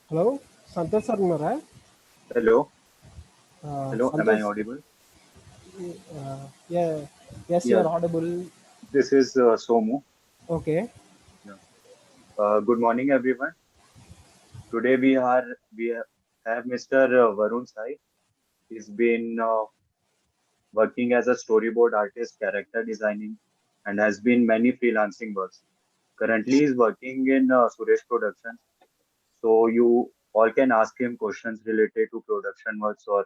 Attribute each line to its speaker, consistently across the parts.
Speaker 1: Hello, Santosh Sarnara.
Speaker 2: Hello, hello. Am I
Speaker 1: Santosh,
Speaker 2: audible?
Speaker 1: yeah, yes, you
Speaker 2: Yeah,
Speaker 1: are audible.
Speaker 2: this is Somu.
Speaker 1: Okay.
Speaker 2: Yeah. Good morning, everyone. Today we have Mr. Varun Sai. He's been working as a storyboard artist, character designing, and has been many freelancing works. Currently, he's working in Suresh Productions. So you all can ask him questions related to production works or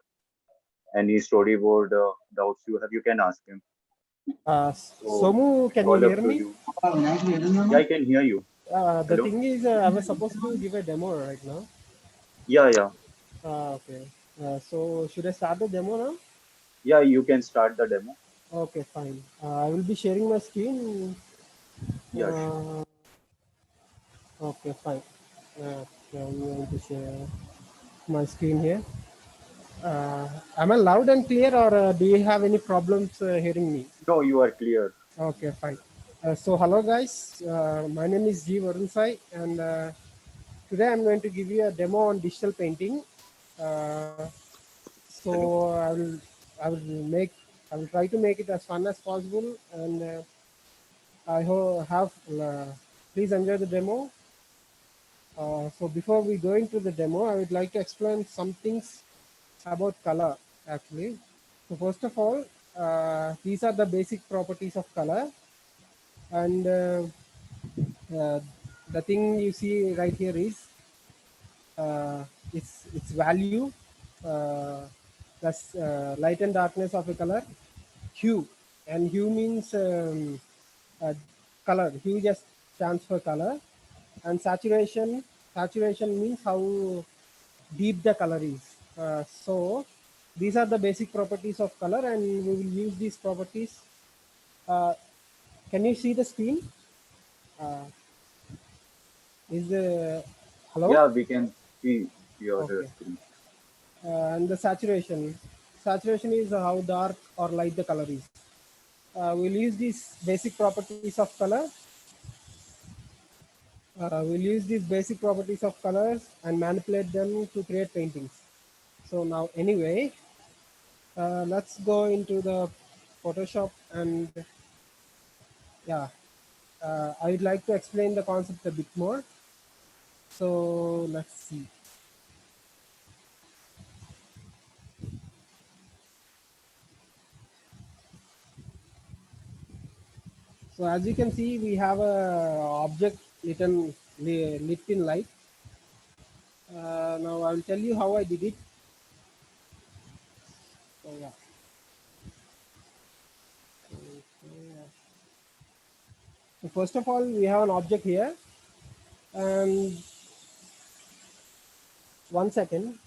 Speaker 2: any storyboard doubts you have. You can ask him. So
Speaker 1: Somu,
Speaker 2: it's
Speaker 1: can you
Speaker 2: all
Speaker 1: hear
Speaker 2: up to
Speaker 1: me?
Speaker 2: you. Yeah, I can hear you.
Speaker 1: The
Speaker 2: Hello.
Speaker 1: thing is, I was supposed to give a demo right now.
Speaker 2: Yeah, yeah.
Speaker 1: Okay. So, should I start the demo now?
Speaker 2: Yeah, you can start the demo.
Speaker 1: Okay, fine. I will be sharing my screen.
Speaker 2: Yeah, sure.
Speaker 1: Uh, okay, fine. I'm going to share my screen here. Am I loud and clear, or do you have any problems hearing me?
Speaker 2: No, you are clear.
Speaker 1: Okay, fine. So hello guys, my name is G Varun Sai, and today I'm going to give you a demo on digital painting. Uh,
Speaker 2: Hello.
Speaker 1: so I will make I will try to make it as fun as possible, and I hope have please enjoy the demo. So before we go into the demo, I would like to explain some things about color actually. So first of all, these are the basic properties of color, and uh, the thing you see right here is its value plus light and darkness of a color, hue, and hue means uh, color. Hue just stands for color, and saturation means how deep the color is. So these are the basic properties of color, and we will use these properties. uh, can you see the screen? uh, is the Hello?
Speaker 2: Yeah, we can see your
Speaker 1: Okay.
Speaker 2: screen.
Speaker 1: And the saturation is how dark or light the color is. We'll use these basic properties of color. We'll use these basic properties of colors and manipulate them to create paintings. So now anyway, let's go into the Photoshop, and yeah, I would like to explain the concept a bit more. So let's see. So as you can see, we have a object lit in light. Now I will tell you how I did it. So yeah. So first of all, we have an object here, and one second.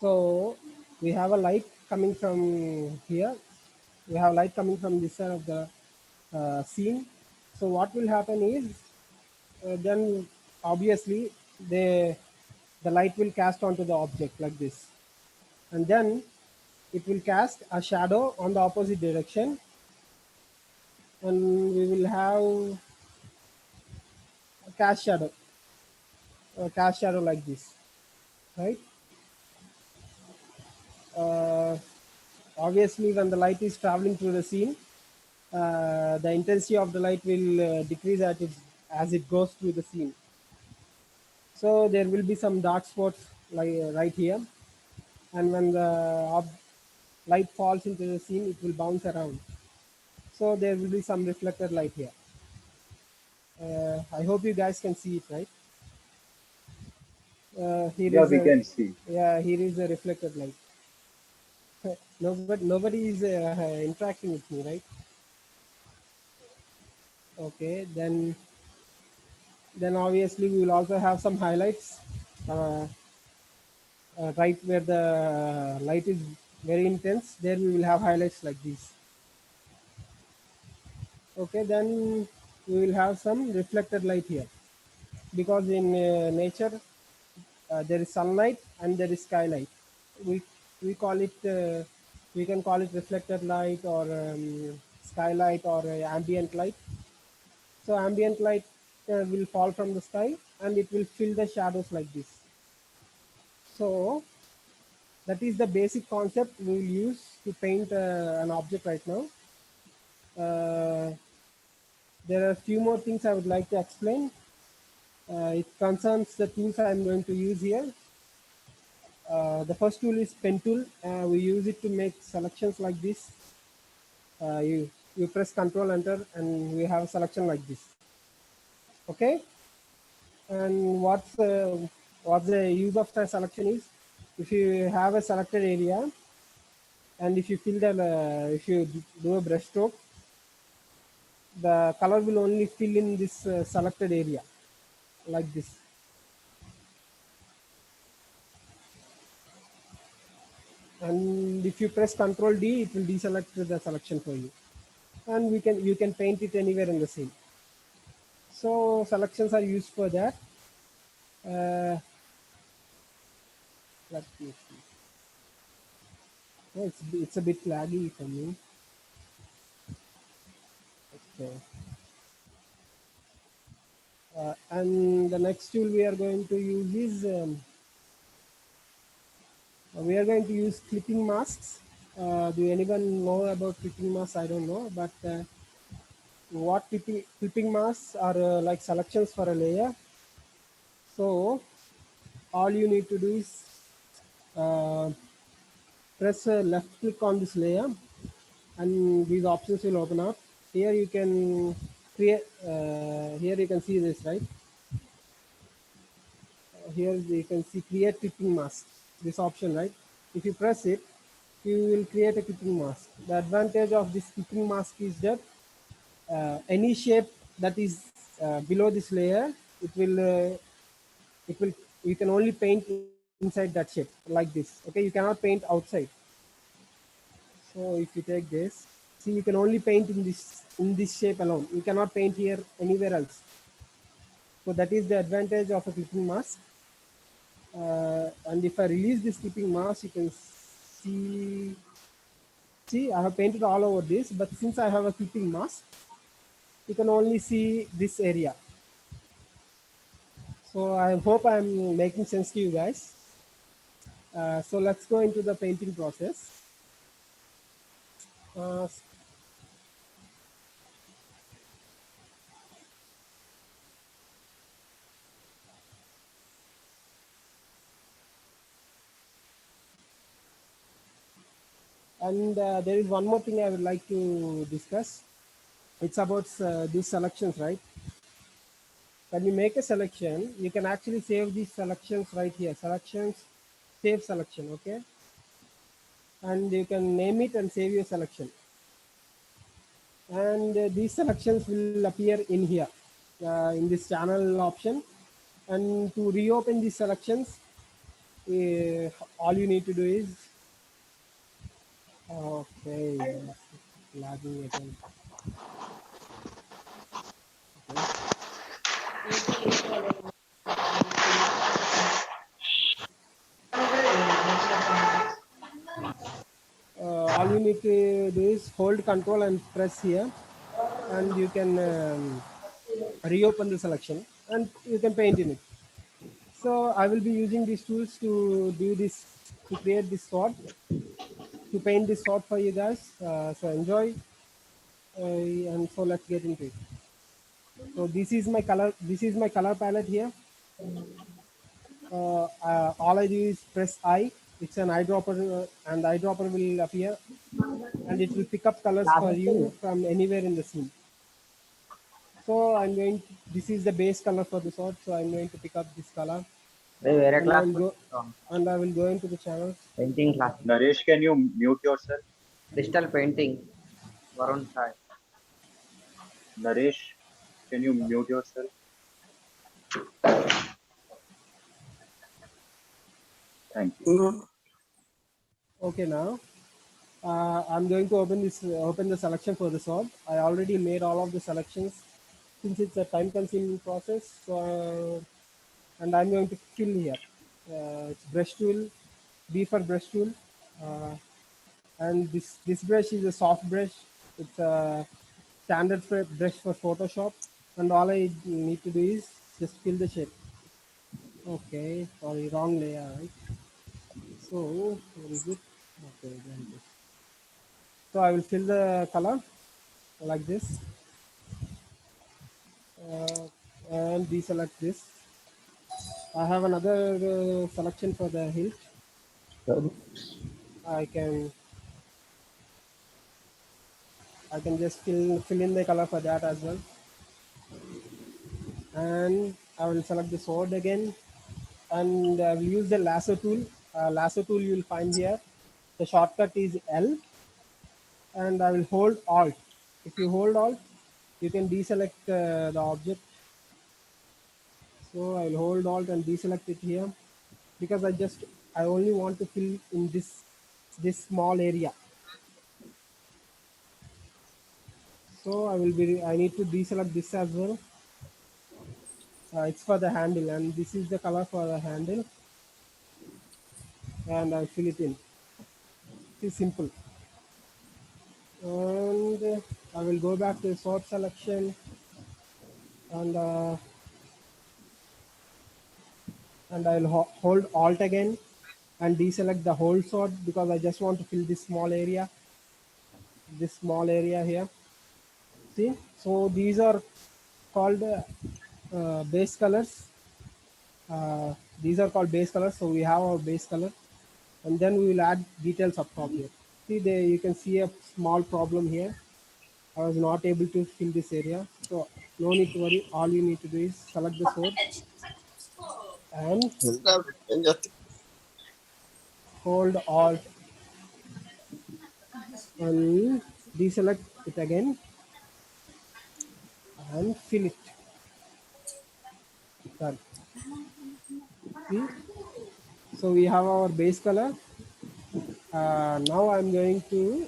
Speaker 1: So we have a light coming from here. We have light coming from this side of the scene. So what will happen is, then obviously the the light will cast onto the object like this, and then it will cast a shadow on the opposite direction, and we will have a cast shadow like this, right? Uh, Obviously, when the light is traveling through the scene, the intensity of the light will decrease as it goes through the scene. So there will be some dark spots like right here, and when the light falls into the scene, it will bounce around. So there will be some reflected light here. I hope you guys can see it, right? Here
Speaker 2: Yeah,
Speaker 1: is
Speaker 2: we
Speaker 1: a
Speaker 2: can see.
Speaker 1: Yeah, here is a reflected light. Nobody is interacting with me, right? Okay, then obviously we will also have some highlights. Uh, right where the light is very intense, there we will have highlights like these. Okay, then we will have some reflected light here, because in nature there is sunlight and there is skylight. We call it we can call it reflected light, or skylight, or ambient light. So ambient light will fall from the sky and it will fill the shadows like this. So that is the basic concept we will use to paint an object right now. Uh, there are a few more things I would like to explain. It concerns the tools I am going to use here. The first tool is pen tool. We use it to make selections like this. You press Control Enter and we have a selection like this. Okay, and what's the use of the selection is, if you have a selected area and if you if you do a brush stroke, the color will only fill in this selected area like this. And if you press Control D, it will deselect the selection for you, and you can paint it anywhere in the scene. So selections are used for that. Let me see. Oh, it's a bit laggy for me. Okay. And the next tool we are going to use is we are going to use clipping masks. Do anyone know about clipping masks? I don't know, but what clipping masks are like selections for a layer. So all you need to do is uh, press left click on this layer and these options will open up. Here you can create, here you can see this, right? Here you can see create clipping mask, this option, right? If you press it, you will create a clipping mask. The advantage of this clipping mask is that any shape that is below this layer, it will you can only paint inside that shape like this. Okay, you cannot paint outside. So if you take this, see, you can only paint in this shape alone. You cannot paint here anywhere else. So that is the advantage of a clipping mask. And if I release this clipping mask, you can see I have painted all over this, but since I have a clipping mask, you can only see this area. So I hope I'm making sense to you guys. So let's go into the painting process. Uh, and there is one more thing I would like to discuss. It's about these selections, right? When you make a selection, you can actually save these selections right here. Selections, save selection, okay? And you can name it and save your selection. And these selections will appear in here, in this channel option. And to reopen these selections, all you need to do is, okay, lagging again. Okay. All you need to do is hold Control and press here, and you can reopen the selection and you can paint in it. So I will be using these tools to do this, to create this sword, to paint this sword for you guys. So enjoy, and so let's get into it. So this is my color. This is my color palette here. All I do is press I. It's an eyedropper, and the eyedropper will appear, and it will pick up colors for
Speaker 3: Lasso
Speaker 1: you
Speaker 3: Tool.
Speaker 1: from anywhere in the scene. So I'm going. This is the base color for the sword. So I'm going to pick up this color,
Speaker 3: Where
Speaker 1: and I
Speaker 3: class
Speaker 1: will go, and I will go into the channels.
Speaker 3: painting class.
Speaker 2: Naresh, can you mute yourself?
Speaker 3: Digital painting. Varun Sai.
Speaker 2: Naresh, can you mute yourself? Thank you.
Speaker 4: No.
Speaker 1: Okay, now I'm going to open the selection for the sword. I already made all of the selections since it's a time-consuming process. So, and I'm going to fill here. It's brush tool, B for brush tool, uh, and this brush is a soft brush. It's a standard brush for Photoshop, and all I need to do is just fill the shape. Okay, sorry, wrong layer, right? So very good. Okay, then this. So I will fill the color like this, and deselect this. I have another selection for the hilt. I can I can just fill in the color for that as well, and I will select the sword again, and I will use the lasso tool. Lasso tool you will find here. The shortcut is L, and I will hold Alt. If you hold Alt, you can deselect the object. So I will hold Alt and deselect it here because I only want to fill in this small area. So I need to deselect this as well. It's for the handle, and this is the color for the handle, and I fill it in. It's simple. And I will go back to sword selection, and I'll hold Alt again and deselect the whole sword because I just want to fill this small area here. See, so these are called base colors. These are called base colors. So we have our base color, and then we will add details up top here. See, there you can see a small problem here. I was not able to fill this area, so no need to worry. All you need to do is select the sword and hold Alt and deselect it again and fill it. Done. See, so we have our base color. Now I'm going to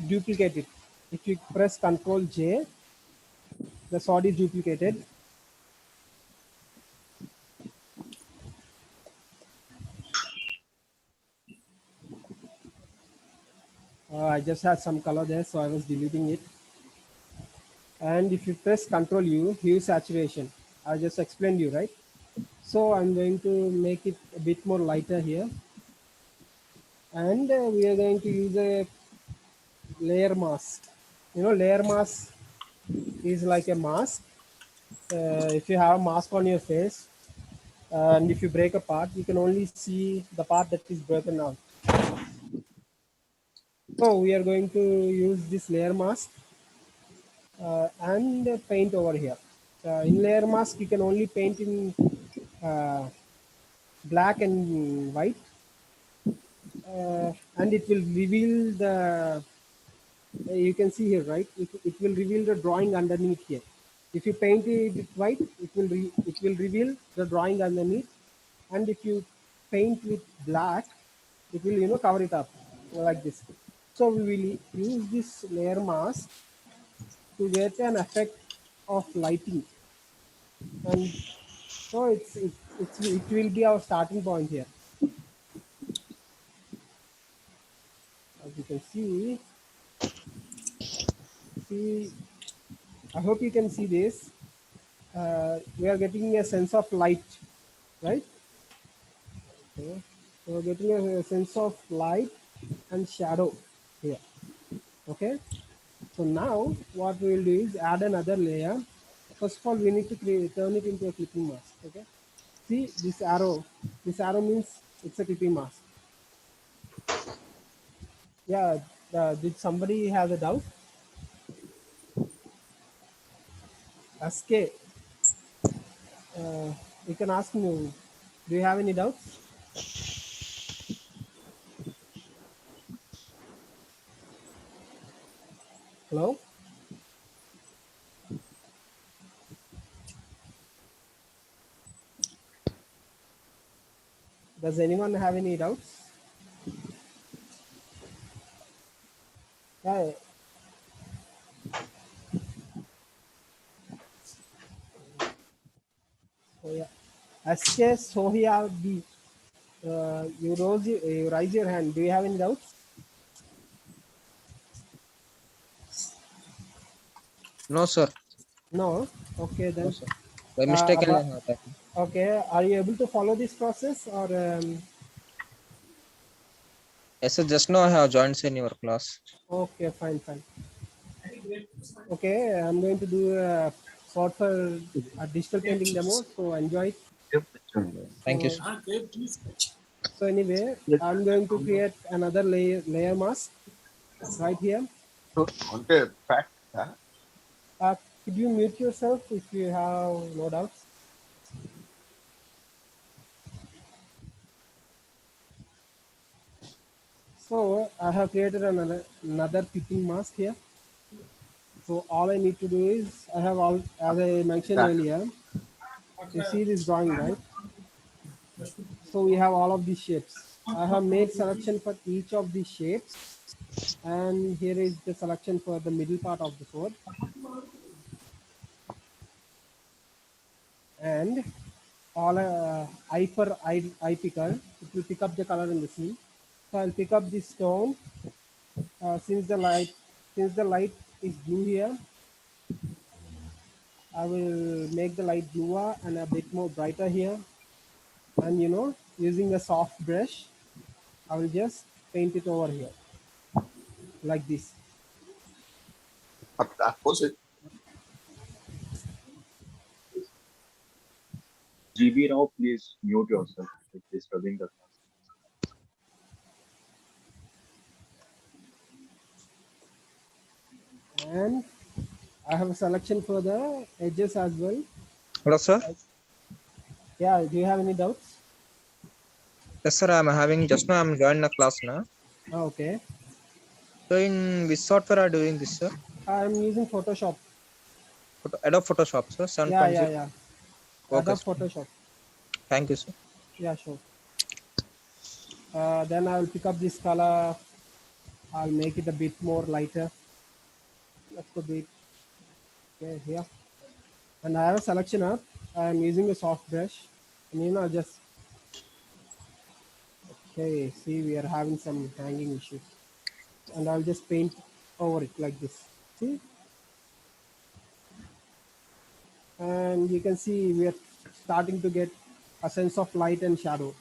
Speaker 1: duplicate it. If you press Ctrl J, the sword is duplicated. I just had some color there, so I was deleting it. And if you press Ctrl U, hue saturation. I just explained you, right? So I'm going to make it a bit more lighter here. And we are going to use a layer mask. You know, layer mask is like a mask. If you have a mask on your face, and if you break a part, you can only see the part that is broken out. So we are going to use this layer mask and paint over here. In layer mask, you can only paint in black and white, and it will reveal the. You can see here, right? It will reveal the drawing underneath here. If you paint it with white, it will reveal the drawing underneath, and if you paint with black, it will cover it up like this. So we will use this layer mask to get an effect of lighting, and so it will be our starting point here. As you can see, I hope you can see this. We are getting a sense of light, right? Okay. So we're getting a sense of light and shadow here. Okay. So now what we will do is add another layer. First of all, we need to turn it into a clipping mask. Okay. See this arrow. This arrow means it's a clipping mask. Yeah. Did somebody have a doubt? SK. You can ask me. Do you have any doubts? Hello. Does anyone have any doubts? Yeah. So yeah. SK Sohia B. You raise your hand. Do you have any doubts?
Speaker 4: No, sir.
Speaker 1: No. Okay
Speaker 4: No,
Speaker 1: then.
Speaker 4: sir. By mistake,
Speaker 1: About,
Speaker 4: I happened.
Speaker 1: okay. Are you able to follow this process or?
Speaker 4: Yes, sir. Just now I have joined in your class.
Speaker 1: Okay, fine, fine. Okay, I'm going to do a short for a digital painting demo. So enjoy it.
Speaker 4: Thank you,
Speaker 1: So,
Speaker 4: sir.
Speaker 1: so anyway, I'm going to create another layer mask right here. Uh, could you mute yourself if you have no doubts? So I have created another picking mask here. So all I need to do is I have all, as I mentioned earlier, you see this drawing, right? So we have all of these shapes. I have made selection for each of these shapes, and here is the selection for the middle part of the sword. And all eye for eye picker, it will pick up the color in the scene. So I'll pick up this stone. Since the light is blue here, I will make the light bluer and a bit more brighter here. And using a soft brush, I will just paint it over here like this.
Speaker 2: GB Rao, please mute yourself. It's disturbing the class.
Speaker 1: And I have a selection for the edges as well.
Speaker 4: Hello, sir.
Speaker 1: Yeah, do you have any doubts?
Speaker 4: Yes, sir. I'm having just now. I'm joined the class now.
Speaker 1: Okay.
Speaker 4: So in which software are doing this, sir?
Speaker 1: I'm using Photoshop.
Speaker 4: Adobe Photoshop, sir.
Speaker 1: Yeah,
Speaker 4: 7.0.
Speaker 1: yeah, yeah.
Speaker 4: Okay,
Speaker 1: Adobe
Speaker 4: sir.
Speaker 1: Photoshop.
Speaker 4: Thank you, sir.
Speaker 1: Yeah, sure. Then I'll pick up this color. I'll make it a bit more lighter. Let's go bit here. And I have a selection up. I'm using a soft brush. And just okay. See, we are having some hanging issues. And I'll just paint over it like this. See, and you can see we are starting to get a sense of light and shadow.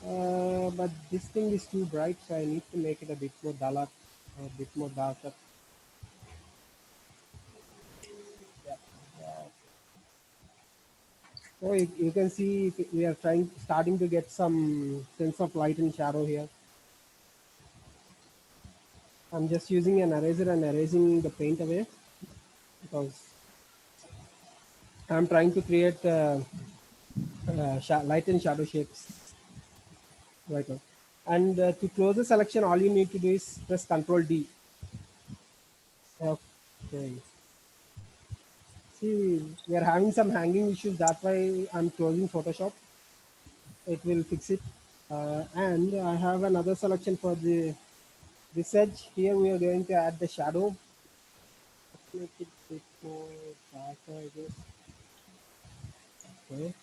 Speaker 1: But this thing is too bright, so I need to make it a bit more duller, a bit more darker. Yeah. So you can see we are starting to get some sense of light and shadow here. I'm just using an eraser and erasing the paint away because I'm trying to create light and shadow shapes right now. And to close the selection, all you need to do is press Ctrl D. Okay. See, we are having some hanging issues. That's why I'm closing Photoshop. It will fix it. And I have another selection for this edge. Here we are going to add the shadow. Make it a bit more darker, I guess. Okay.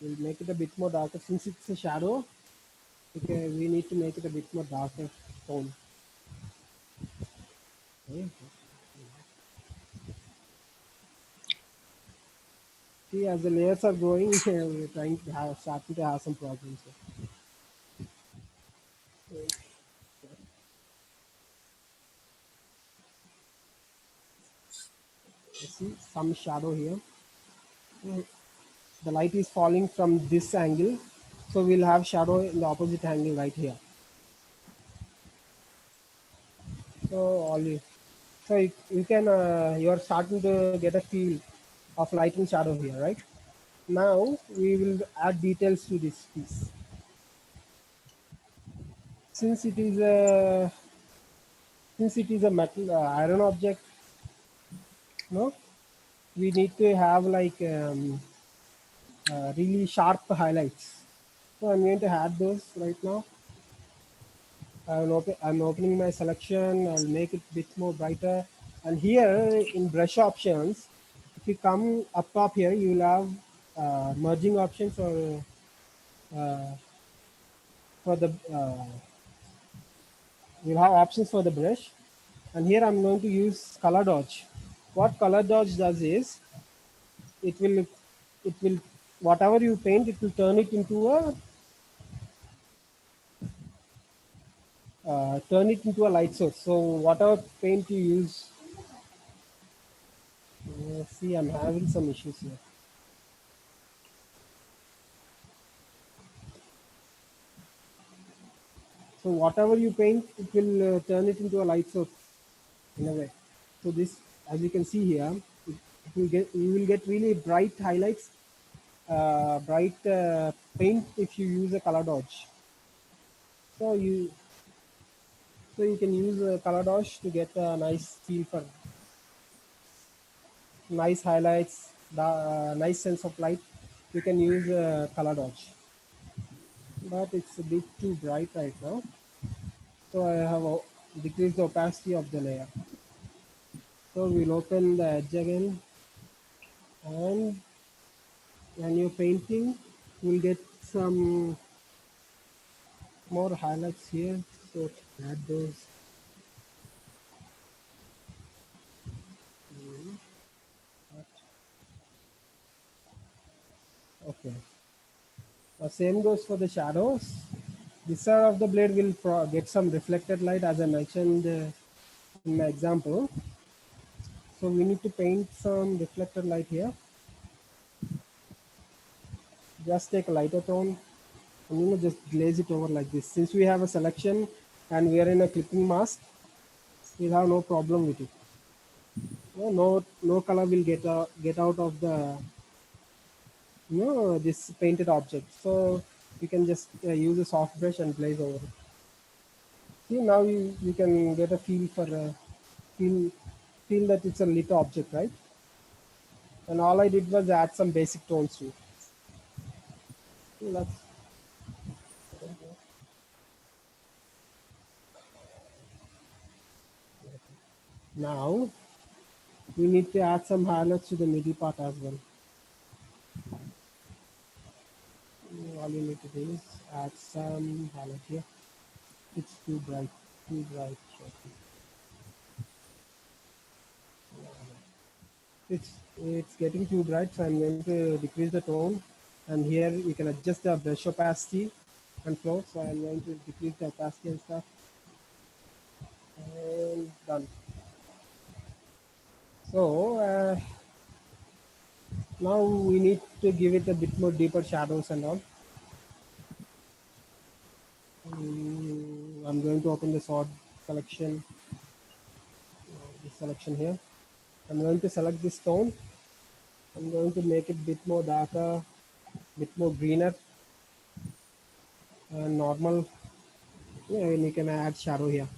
Speaker 1: We'll make it a bit more darker since it's a shadow. Okay, we need to make it a bit more darker tone. Okay. See, as the layers are growing, we're starting to have some problems. Okay. You see some shadow here. The light is falling from this angle, so we'll have shadow in the opposite angle right here. So you can you're starting to get a feel of light and shadow here, right? Now we will add details to this piece. Since it is a metal iron object, no, we need to have like really sharp highlights. So I'm going to add those right now. I'm opening my selection. I'll make it a bit more brighter. And here in brush options, if you come up top here, you'll have merging options uh, for the you'll have options for the brush. And here I'm going to use color dodge. What color dodge does is it will whatever you paint, it will turn it into a light source. So whatever paint you use, see, I'm having some issues here. So whatever you paint, it will turn it into a light source in a way. So this, as you can see here, you will get really bright highlights, bright paint if you use a color dodge. So you can use a color dodge to get a nice feel for nice highlights, the nice sense of light. You can use a color dodge, but it's a bit too bright right now. So I have decreased the opacity of the layer. So we'll open the edge again, and when you're painting, you'll get some more highlights here. So add those. Okay. Same goes for the shadows. This side of the blade will get some reflected light, as I mentioned in my example. So we need to paint some reflected light here. Just take a lighter tone and just glaze it over like this. Since we have a selection and we are in a clipping mask, we'll have no problem with it. No color will get out of the this painted object. So you can just use a soft brush and glaze over it. See, now you can get a feel for feel that it's a lit object, right? And all I did was add some basic tones to it. So now we need to add some highlights to the middle part as well. All you need to do is add some highlight here. It's too bright, too bright. It's getting too bright, so I'm going to decrease the tone. And here you can adjust the brush opacity and flow. So I'm going to decrease the opacity and stuff. And done. So now we need to give it a bit more deeper shadows and all. I'm going to open the sword selection, this selection here. I'm going to select this tone. I'm going to make it a bit more darker, bit more greener, and normal. Yeah, and you can add shadow here.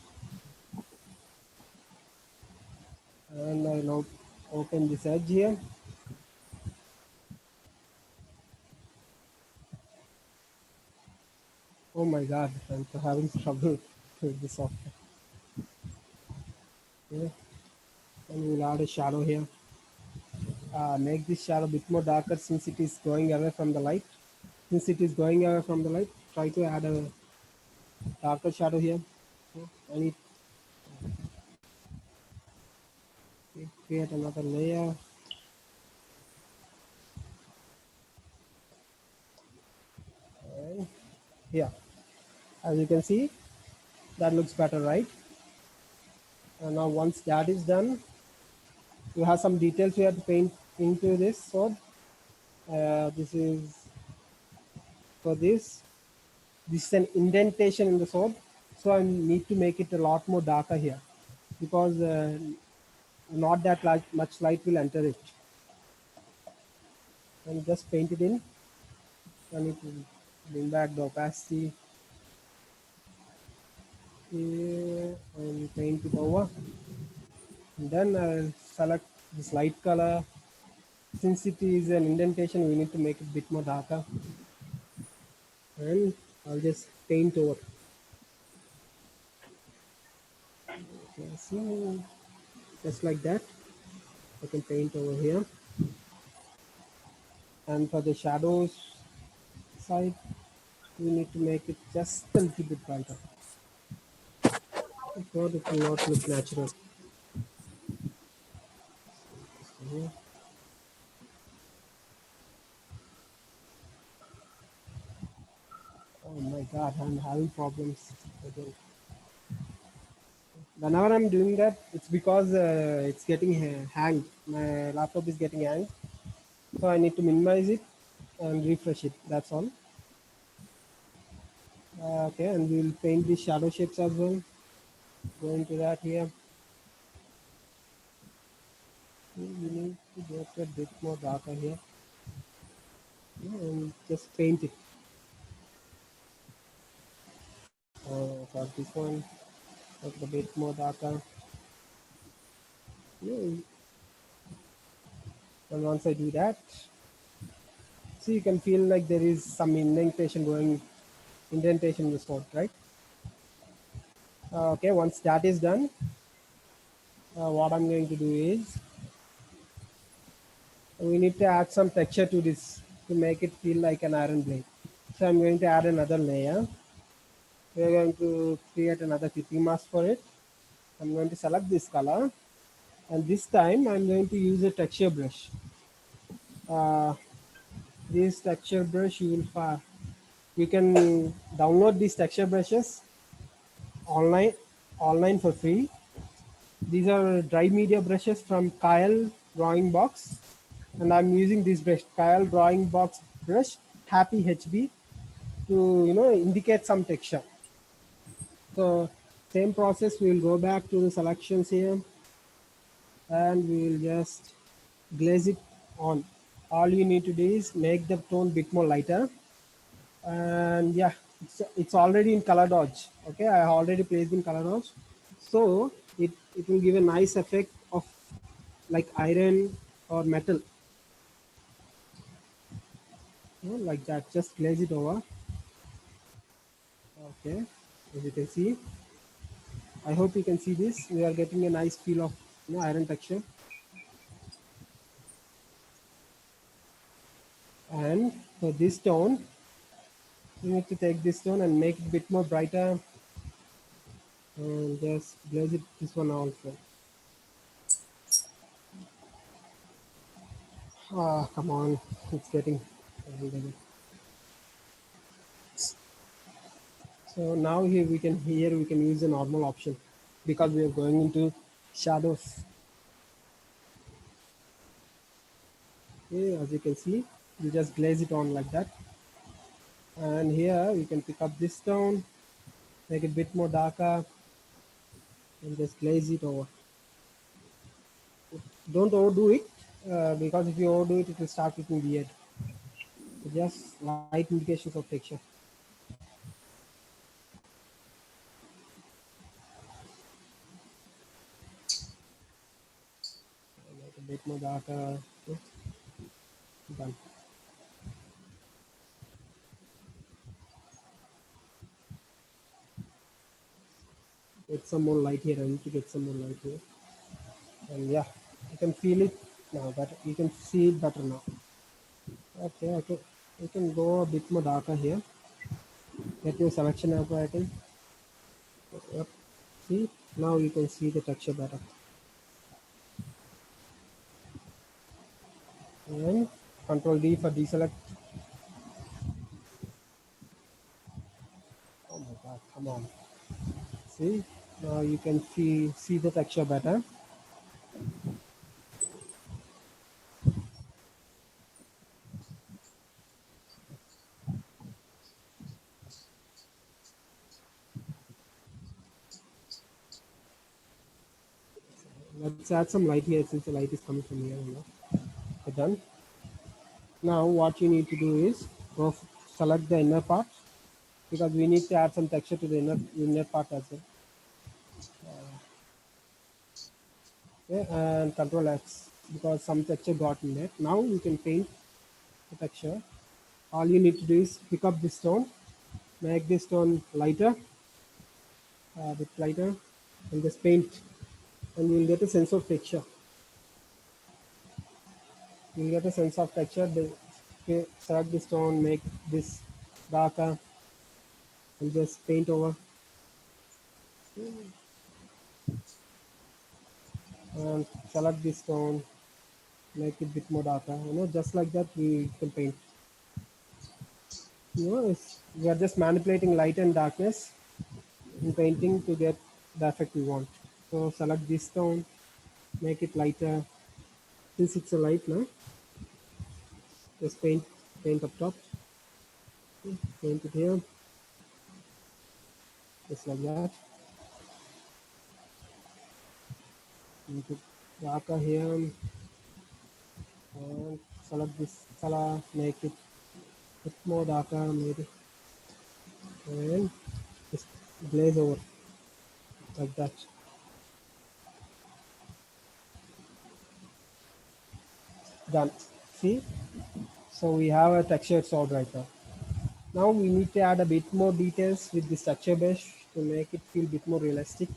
Speaker 1: And I now open this edge here. Oh my god, I'm having trouble with this software. Yeah. And we'll add a shadow here. Make this shadow a bit more darker since it is going away from the light. Since it is going away from the light, try to add a darker shadow here. I need to create another layer. Okay. Yeah, as you can see, that looks better, right? And now once that is done, you have some details we have to paint into this sword. This is for this. This is an indentation in the sword, so I need to make it a lot more darker here because not that much light will enter it. And just paint it in. I need to bring back the opacity here and paint it over. And then I'll select this light color. Since it is an indentation, we need to make it a bit more darker. and I'll just paint over. Okay, so just like that, I can paint over here. And for the shadows side, we need to make it just a little bit brighter. If not, it will not look natural. Mhm. Oh my god, I'm having problems again. Whenever I'm doing that, it's because it's getting hanged. My laptop is getting hanged. So I need to minimize it and refresh it. That's all. Okay, and we'll paint the shadow shapes as well. Go into that here. We need to get a bit more darker here. And just paint it. For this one, make it a bit more darker. Yeah, and once I do that, see, you can feel like there is some indentation in the spot, right? Okay, once that is done, what I'm going to do is we need to add some texture to this to make it feel like an iron blade. So I'm going to add another layer. We're going to create another clipping mask for it. I'm going to select this color, and this time I'm going to use a texture brush. Uh, this texture brush you can download these texture brushes online for free. These are dry media brushes from Kyle Drawing Box, and I'm using this brush, Kyle Drawing Box brush, Happy HB, to indicate some texture. So same process, we'll go back to the selections here, and we'll just glaze it on. All you need to do is make the tone bit more lighter, and yeah, it's already in color dodge. Okay, I already placed in color dodge, so it will give a nice effect of like iron or metal, like that. Just glaze it over. Okay, as you can see, I hope you can see this. We are getting a nice feel of iron texture. And for this tone, you need to take this tone and make it a bit more brighter, and just glaze it this one also. Ah, come on, it's getting. So now here we can use a normal option because we are going into shadows. Okay, as you can see, you just glaze it on like that. And here we can pick up this tone, make it a bit more darker, and just glaze it over. Don't overdo it, because if you overdo it, it will start looking weird. So just light indications of texture. Make it a bit more darker. Okay, done. Get some more light here. I need to get some more light here. And yeah, you can feel it now. Better. You can see it better now. Okay, okay. You can go a bit more darker here. Get your selection operating. Yep. See, now you can see the texture better. And Control D for deselect. Oh my god, come on. See, now you can see the texture better. Let's add some light here since the light is coming from here. Okay, done. Now what you need to do is select the inner part, because we need to add some texture to the inner part as well. Okay, and Control X, because some texture got in there. Now you can paint the texture. All you need to do is pick up this stone make this tone lighter, a bit lighter, and just paint, and you'll get a sense of texture. You'll get a sense of texture. Select this tone, make this darker, and just paint over. And select this tone, make it a bit more darker. Just like that, we can paint. We are just manipulating light and darkness in painting to get the effect we want. So select this tone, make it lighter. Since it's a light now, just paint up top, paint it here, just like that. Make it darker here, and select this color, make it a bit more darker, maybe, and just glaze over like that. Done. See, so we have a textured sword right now. Now we need to add a bit more details with the structure brush to make it feel a bit more realistic.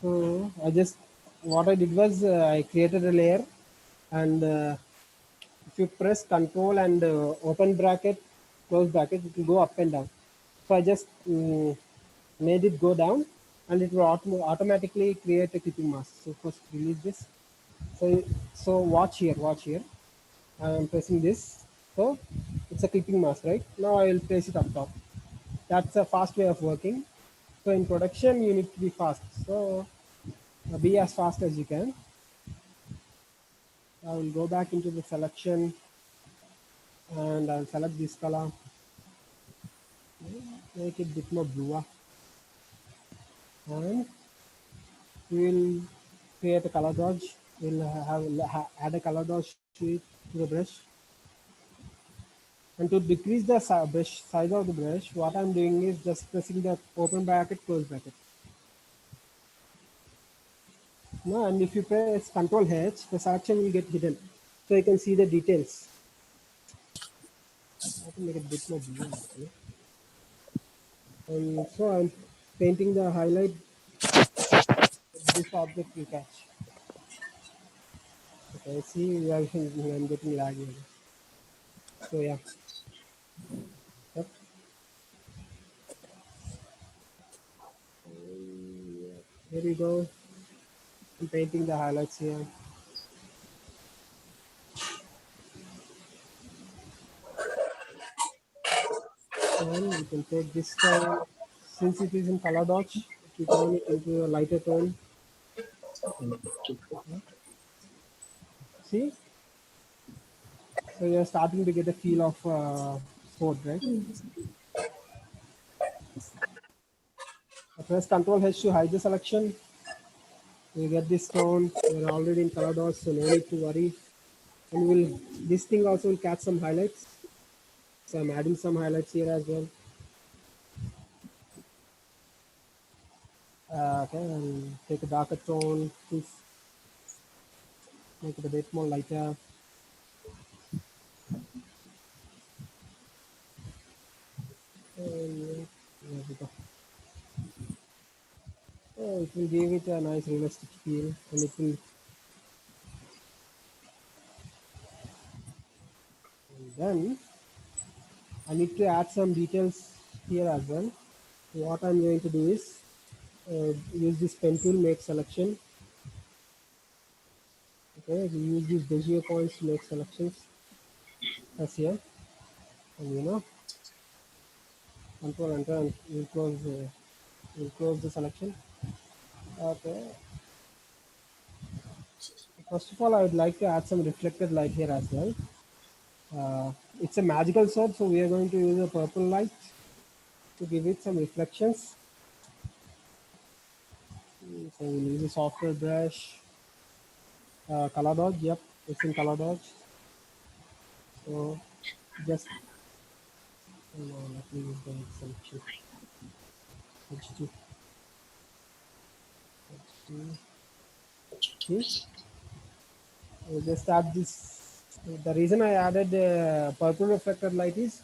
Speaker 1: So what I did was I created a layer, and if you press Control and open bracket, close bracket, it will go up and down. So I just made it go down, and it will automatically create a clipping mask. So first release this. So watch here. I am pressing this. So it's a clipping mask, right? Now I will place it up top. That's a fast way of working. So in production, you need to be fast. So be as fast as you can. I will go back into the selection, and I'll select this color, make it a bit more bluer, and we will create a color dodge. We'll add a color dodge to the brush. And to decrease the brush size of the brush, what I'm doing is just pressing the open bracket, close bracket. No, and if you press Control H, the selection will get hidden, so you can see the details. I can make it a bit more blue actually. And so I'm painting the highlight. This object will catch. Okay, see, I'm getting laggy. So yeah. Yep. Here we go. I'm painting the highlights here. And we can take this tone. Since it is in color dodge, we turn it into a lighter tone. See? So you're starting to get a feel of sword, right? I press Control H to hide the selection. You get this tone. We're already in color dodge, so no need to worry. And this thing also will catch some highlights. So I'm adding some highlights here as well. Okay, and take a darker tone, make it a bit more lighter. And there we go. Oh, it will give it a nice realistic feel, and it will. And then I need to add some details here as well. What I'm going to do is use this pen tool, make selection. Okay, we use these bezier points to make selections. As here, and Control Enter, and we'll close the selection. Okay. First of all, I would like to add some reflected light here as well. It's a magical sword, so we are going to use a purple light to give it some reflections. So we'll use a softer brush. Color dodge, yep, it's in color dodge. So just let me use the selection. H2. See? We'll just add this. The reason I added purple reflected light is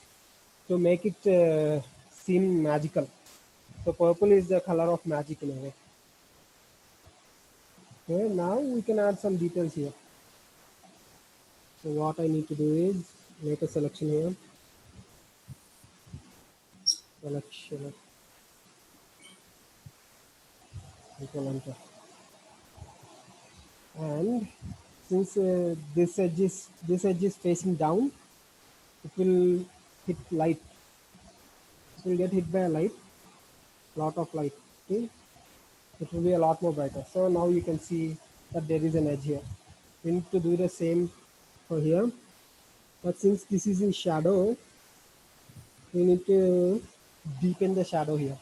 Speaker 1: to make it seem magical. So purple is the color of magic in a way. Okay, now we can add some details here. So what I need to do is make a selection here. Selection, Control Enter. And since this edge is facing down, it will hit light. It will get hit by a lot of light. Okay, it will be a lot more brighter. So now you can see that there is an edge here. We need to do the same for here, but since this is in shadow, we need to deepen the shadow here.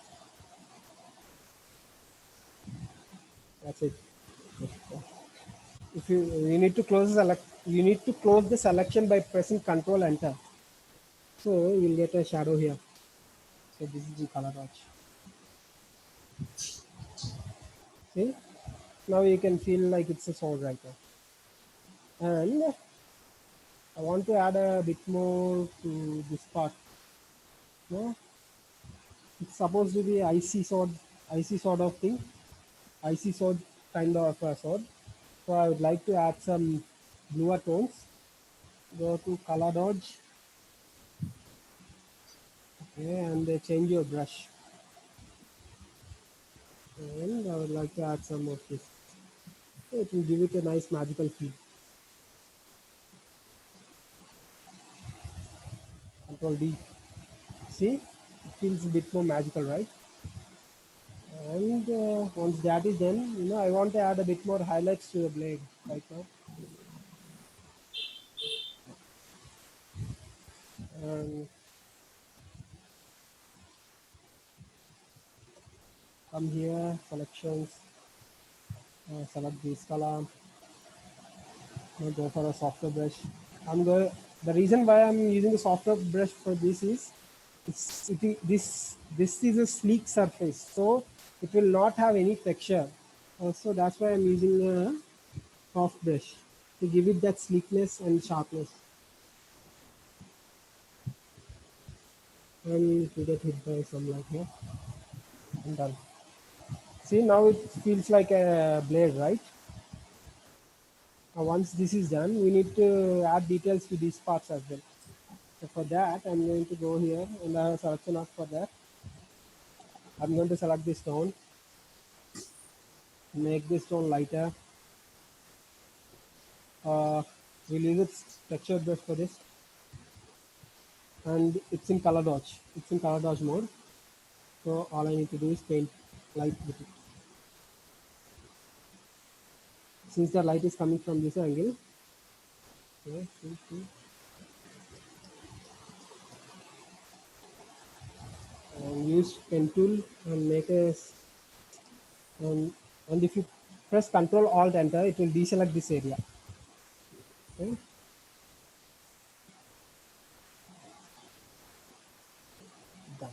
Speaker 1: That's it. If you need to close the selection by pressing Control Enter. So you'll get a shadow here. So this is the color dodge. See, now you can feel like it's a sword right now. And I want to add a bit more to this part. No, it's supposed to be icy sort of thing, icy sword kind of a sword. So I would like to add some bluer tones. Go to color dodge, okay, and change your brush. And I would like to add some of this. So it will give it a nice magical feel. Control D. See, it feels a bit more magical, right? And once that is done, I want to add a bit more highlights to the blade right now. And come here, selections, select this color, go for a softer brush. The reason why I'm using a softer brush for this is this is a sleek surface, so it will not have any texture. So that's why I'm using a soft brush to give it that sleekness and sharpness. And we get hit by some light here. And done. See, now it feels like a blade, right? Now once this is done, we need to add details to these parts as well. So for that, I'm going to go here and I have a selection of for that. I'm going to select this tone, make this tone lighter. We'll use its texture brush for this, and it's in color dodge. It's in color dodge mode. So all I need to do is paint light with it. Since the light is coming from this angle, okay, and use pen tool and make a and if you press Control Alt Enter, it will deselect this area. Okay. Done.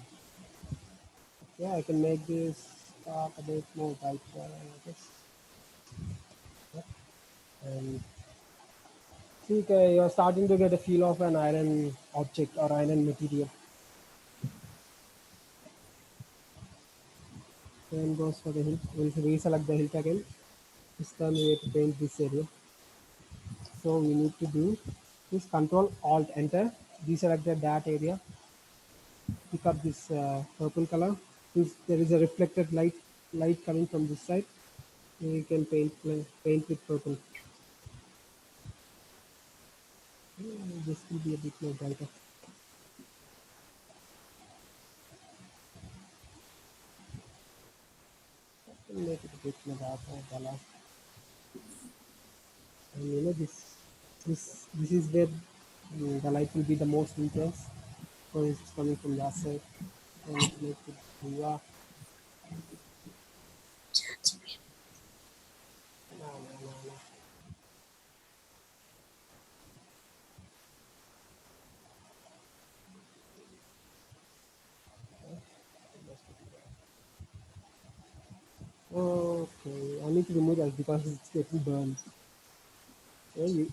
Speaker 1: Yeah, I can make this part a bit more brighter, I guess. Yeah. And see, you're starting to get a feel of an iron object or iron material. Then goes for the hilt. We'll reselect the hilt again. This time we have to paint this area. So we need to do this Control Alt Enter, deselect that area, pick up this purple color. Since there is a reflected light coming from this side, we can paint with purple. This will be a bit more brighter. Make it a bit more darker. And this is where the light will be the most intense because it's coming from that side. And make it blue. No. Okay, I need to remove that because it's getting burned. Okay,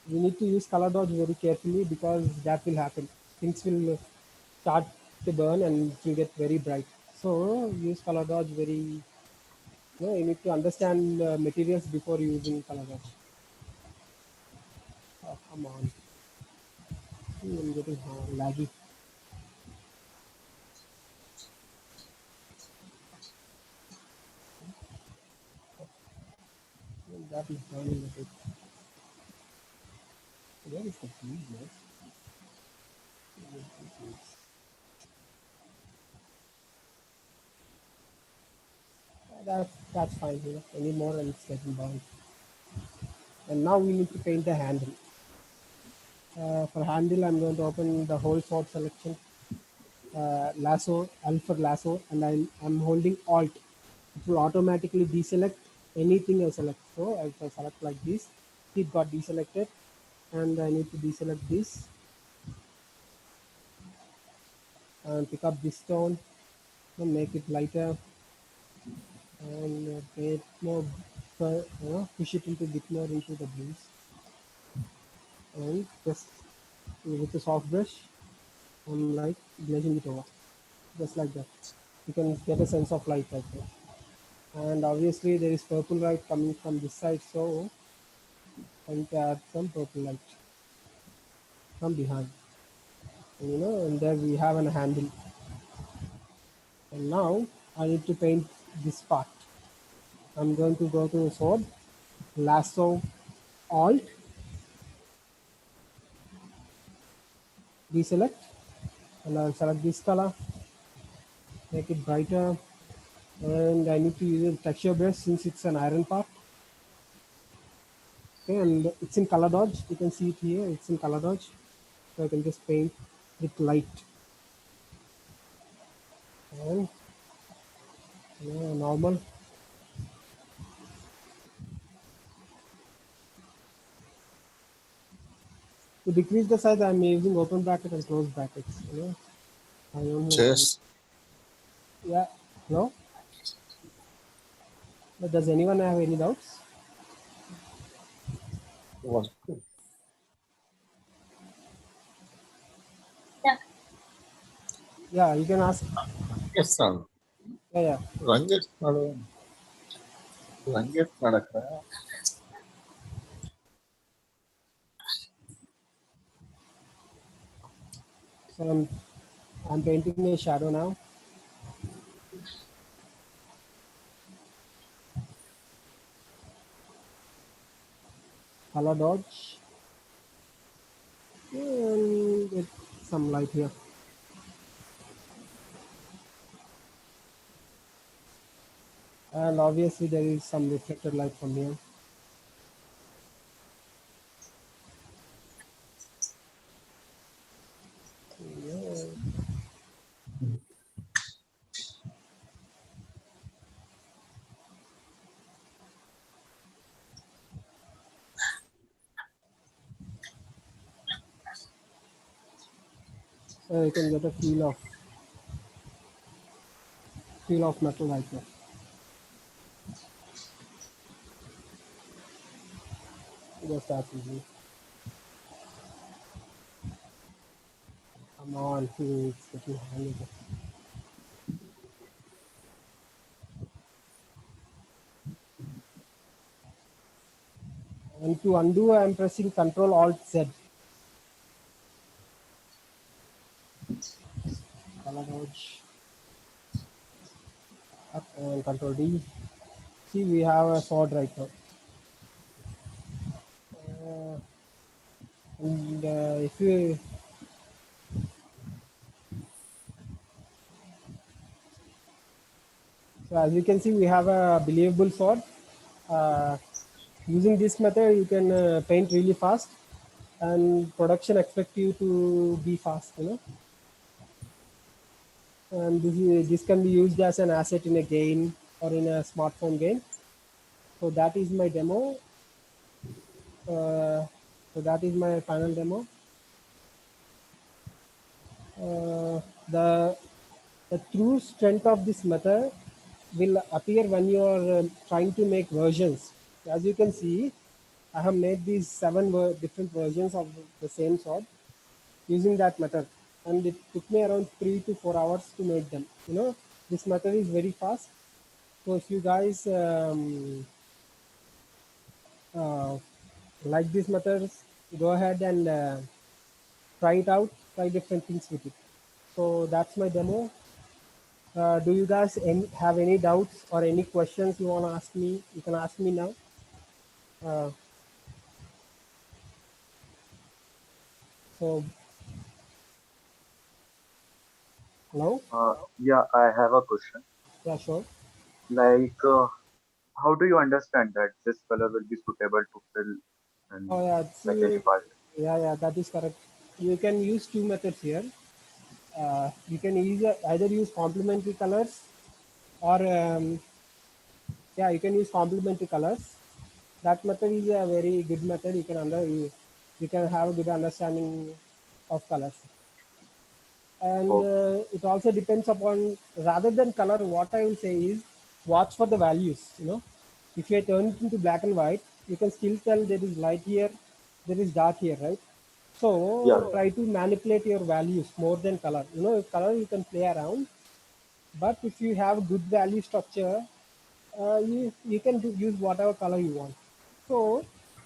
Speaker 1: we need to use color dodge very carefully because that will happen. Things will start to burn and it will get very bright. So use color dodge very. You need to understand materials before using color dodge. Oh, come on. I'm getting laggy. That is burning a bit. Where is the fuse, man? That's fine. Any more and it's getting burned. And now we need to paint the handle. For handle, I'm going to open the whole sword selection. Lasso, L for lasso, and I'm holding Alt. It will automatically deselect anything I select. So if I select like this, it got deselected, and I need to deselect this and pick up this stone and make it lighter and make more, push it into bit more into the blues, and just with a soft brush, I'm like glazing it over, just like that. You can get a sense of light right there. And obviously there is purple light coming from this side, so I need to add some purple light from behind. And there we have a handle. And now I need to paint this part. I'm going to go to sword, lasso, alt, deselect, and I'll select this color, make it brighter, and I need to use a texture brush since it's an iron part. Okay, and it's in color dodge. You can see it here. It's in color dodge, so I can just paint with light and normal. To decrease the size, I'm using open bracket and close brackets. I don't know.
Speaker 5: Yes.
Speaker 1: Yeah. No. But does anyone have any doubts?
Speaker 5: Was
Speaker 1: Yeah, you can ask.
Speaker 5: yes, sir.
Speaker 1: Yeah.
Speaker 5: Language நடக்கிற
Speaker 1: So I'm painting a shadow now. Color dodge. And get some light here. And obviously there is some reflected light from here. Yeah. So you can get a feel of metal right there. Just that easy. Come on, it's getting handy. And to undo, I'm pressing Control Alt Z. Color dodge. Up and Control D. See, we have a sword right now. And if you so as you can see, we have a believable sword. Using this method, you can paint really fast, and production expect you to be fast. And this can be used as an asset in a game or in a smartphone game. So that is my demo. So that is my final demo. The true strength of this method will appear when you are trying to make versions. As you can see, I have made these 7 different versions of the same sword using that method. and it took me around 3 to 4 hours to make them. This method is very fast. So if you guys uh, like these methods, go ahead and try it out, try different things with it. So that's my demo. Do you guys have any doubts or any questions you want to ask me? You can ask me now. Uh, so, hello?
Speaker 2: Yeah, I have a question.
Speaker 1: Yeah, sure.
Speaker 2: Like, how do you understand that this color will be suitable to fill in
Speaker 1: Oh, yeah,
Speaker 2: like any part?
Speaker 1: yeah, that is correct. You can use two methods here. You can either use complementary colors or yeah, you can use complementary colors. That method is a very good method. You can have a good understanding of colors. And
Speaker 2: Oh,
Speaker 1: it also depends upon, rather than color, what I will say is watch for the values. If you turn it into black and white, you can still tell there is light here, there is dark here, right? So
Speaker 2: yeah.
Speaker 1: try to manipulate your values more than color. Color you can play around, but if you have good value structure, you can use whatever color you want. So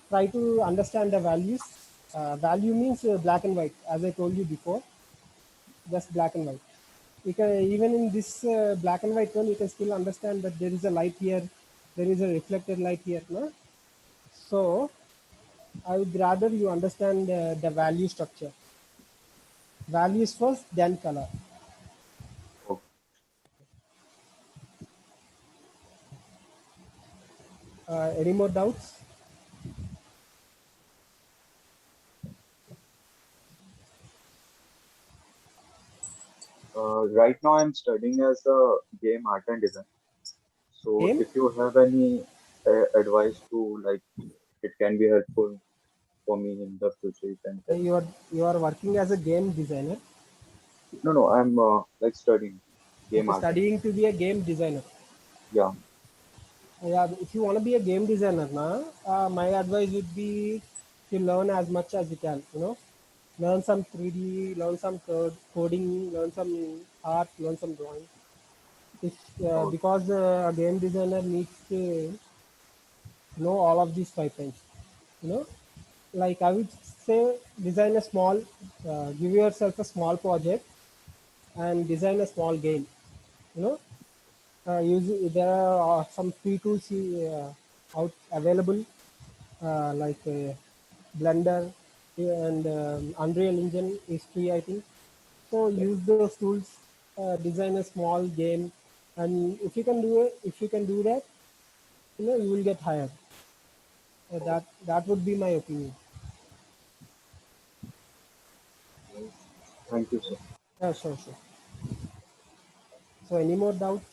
Speaker 1: try to understand the values. Value means black and white, as I told you before, just black and white. You can, even in this black and white one, you can still understand that there is a light here, there is a reflected light here, no? So I would rather you understand the value structure. Values first, then color.
Speaker 2: Oh.
Speaker 1: Any more doubts?
Speaker 2: Right now, I'm studying as a game art and design. So,
Speaker 1: Game?
Speaker 2: if you have any advice to like, it can be helpful for me in the future, you can tell.
Speaker 1: You are working as a game designer.
Speaker 2: No, no, I'm like studying game
Speaker 1: Okay,
Speaker 2: art and
Speaker 1: studying to be a game designer.
Speaker 2: yeah.
Speaker 1: Yeah, if you want to be a game designer, my advice would be to learn as much as you can. Learn some 3D, learn some coding, learn some art, learn some drawing. If,
Speaker 2: Oh,
Speaker 1: because a game designer needs to know all of these five things. You know, like I would say, design a small, give yourself a small project and design a small game. You know, there are some free tools out available, like Blender and Unreal Engine is free, I think. So use those tools, design a small game, and if you can do that, you will get hired. That would be my opinion.
Speaker 2: thank you, sir.
Speaker 1: Yeah, sure, sure. So any more doubts?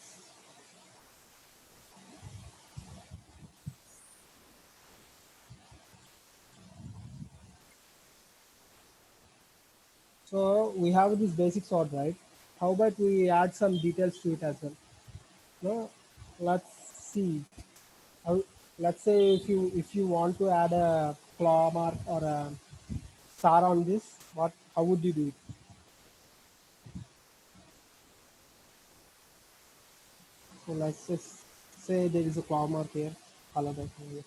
Speaker 1: So we have this basic sort, right? How about we add some details to it as well? No, let's see. How, let's say if you want to add a claw mark or a star on this, how would you do it? So let's just say there is a claw mark here, color that here.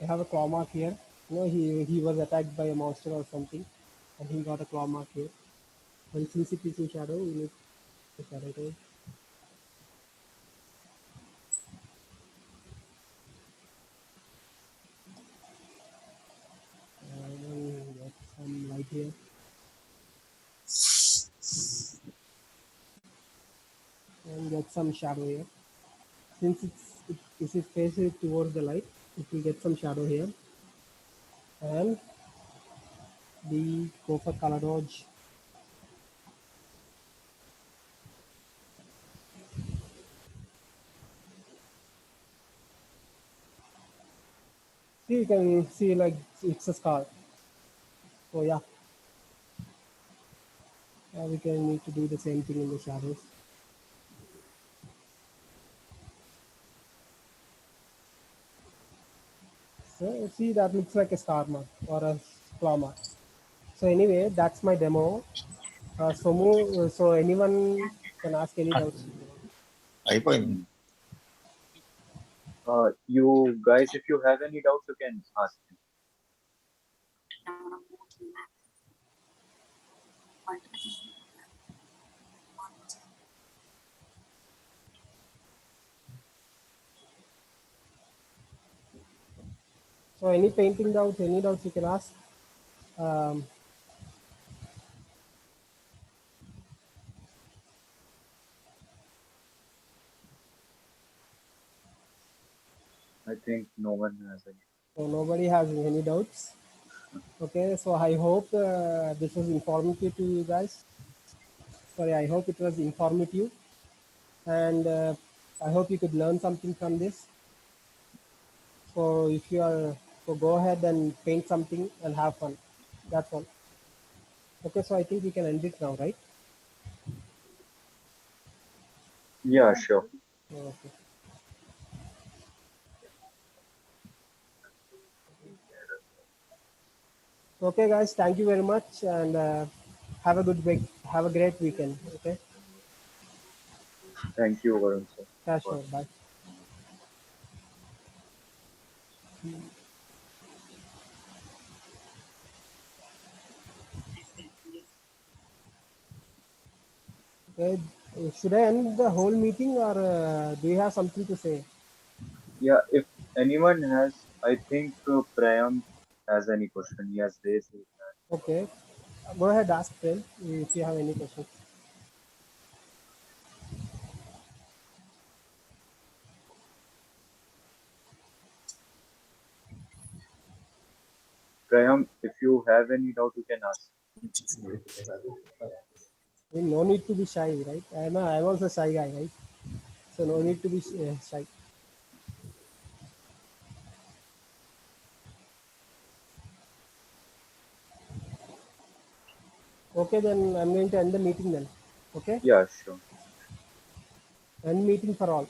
Speaker 1: I have a claw mark here. He was attacked by a monster or something, and he got a claw mark here. And since it is in shadow, we need to shadow it. And get some light here, and get some shadow here. Since it is facing towards the light, it will get some shadow here, and the go for color dodge. See, you can see like it's a scar. So yeah, we can need to do the same thing in the shadows. Okay, see, that looks like a star mark or a claw mark. So anyway, that's my demo. So anyone can ask any doubts.
Speaker 5: అయిపోయింది.
Speaker 2: You guys, if you have any doubts, you can ask me.
Speaker 1: So any painting doubts, any doubts you can ask. Um,
Speaker 2: I think no one has any.
Speaker 1: so nobody has any doubts. Okay, so I hope this was informative to you guys. Sorry, I hope it was informative, and I hope you could learn something from this. So if you are, so go ahead and paint something and have fun. That's all. Okay, so I think we can end it now, right?
Speaker 2: Yeah, sure.
Speaker 1: Okay. Okay, guys, thank you very much, and have a good week. Have a great weekend. Okay.
Speaker 2: Thank you, Varun sir.
Speaker 1: Yeah, sure. Bye. Okay. Should I end the whole meeting, or do you have something to say?
Speaker 2: Yeah, if anyone has, I think Prayam has any question. He has raised his hand.
Speaker 1: Okay. Go ahead, ask Phil if you have any questions.
Speaker 2: Prayam, if you have any doubt, you can ask.
Speaker 1: No need to be shy, right? I'm also a shy guy, right? So no need to be shy. Okay, then I'm going to end the meeting then. Okay?
Speaker 2: Yeah, sure.
Speaker 1: End meeting for all.